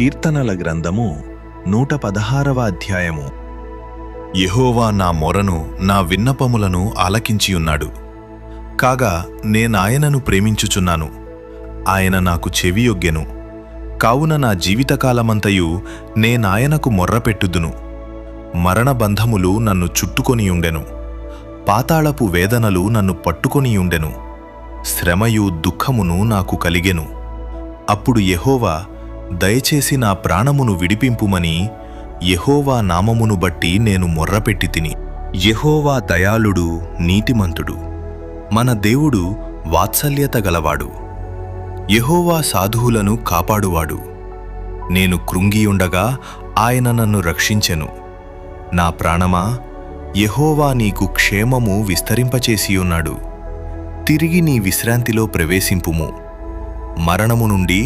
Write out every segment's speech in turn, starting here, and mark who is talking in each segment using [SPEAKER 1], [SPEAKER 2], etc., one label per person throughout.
[SPEAKER 1] కీర్తనల గ్రంథము 116వ అధ్యాయము.
[SPEAKER 2] యెహోవా నా మొరను నా విన్నపములను ఆలకించియున్నాడు. కాగా నేనాయనను ప్రేమించుచున్నాను. ఆయన నాకు చెవియొగ్గెను. కావున నా జీవితకాలమంతయు నేనాయనకు మొర్రపెట్టుదును. మరణబంధములు నన్ను చుట్టుకొనియుండెను. పాతాళపు వేదనలు నన్ను పట్టుకొనియుండెను. శ్రమయు దుఃఖమును నాకు కలిగెను. అప్పుడు యెహోవా, దయచేసి నా ప్రాణమును విడిపింపుమని యెహోవా నామమును బట్టి నేను మొర్రపెట్టితిని. యెహోవా దయాళుడు, నీతిమంతుడు. మన దేవుడు వాత్సల్యత గలవాడు. యెహోవా సాధువులను కాపాడువాడు. నేను కృంగియుండగా ఆయన నన్ను రక్షించెను. నా ప్రాణమా, యెహోవా నీకు క్షేమము విస్తరింపచేసియున్నాడు. తిరిగి నీ విశ్రాంతిలో ప్రవేశింపుము. మరణము నుండి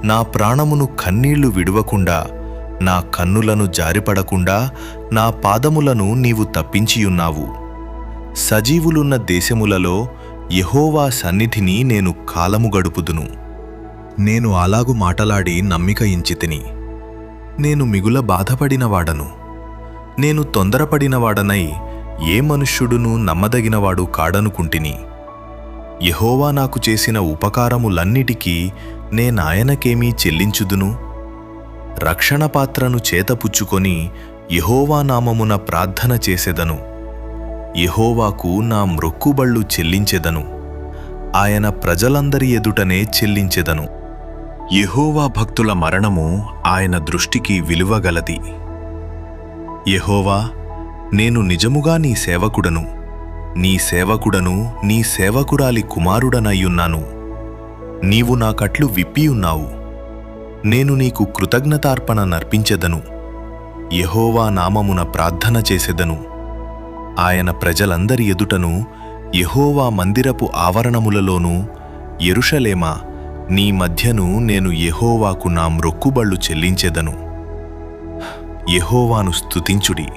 [SPEAKER 2] నా ప్రాణమును కన్నీళ్లు విడువకుండా, నా కన్నులను జారిపడకుండా నా పాదములను నీవు తప్పించియున్నావు. సజీవులున్న దేశములలో యెహోవా సన్నిధిని నేను కాలము గడుపుదును. నేను అలాగు మాటలాడి నమ్మిక ఇంచితిని. నేను మిగుల బాధపడినవాడను. నేను తొందరపడినవాడనై ఏ మనుష్యుడును నమ్మదగినవాడు కాడనుకుంటిని. యెహోవా నాకు చేసిన ఉపకారములన్నిటికీ నేనాయనకేమీ చెల్లించుదును? రక్షణపాత్రను చేతపుచ్చుకొని యెహోవా నామమున ప్రార్థన చేసెదను. యెహోవాకు నా మ్రొక్కుబళ్ళు చెల్లించెదను. ఆయన ప్రజలందరి ఎదుటనే చెల్లించెదను. యెహోవా భక్తుల మరణము ఆయన దృష్టికి విలువగలది. యెహోవా, నేను నిజముగా నీ సేవకుడను, నీ సేవకుడను, నీ సేవకురాలి కుమారుడనయ్యున్నాను. నీవు నా కట్లు విప్పియున్నావు. నేను నీకు కృతజ్ఞతార్పణ నర్పించెదను. యెహోవా నామమున ప్రార్థన చేసెదను. ఆయన ప్రజలందరి ఎదుటను, యెహోవా మందిరపు ఆవరణములలోనూ, యెరూషలేమా, నీ మధ్యను నేను యెహోవాకు నా మ్రొక్కుబళ్ళు చెల్లించెదను. యెహోవాను స్తుతించుడి.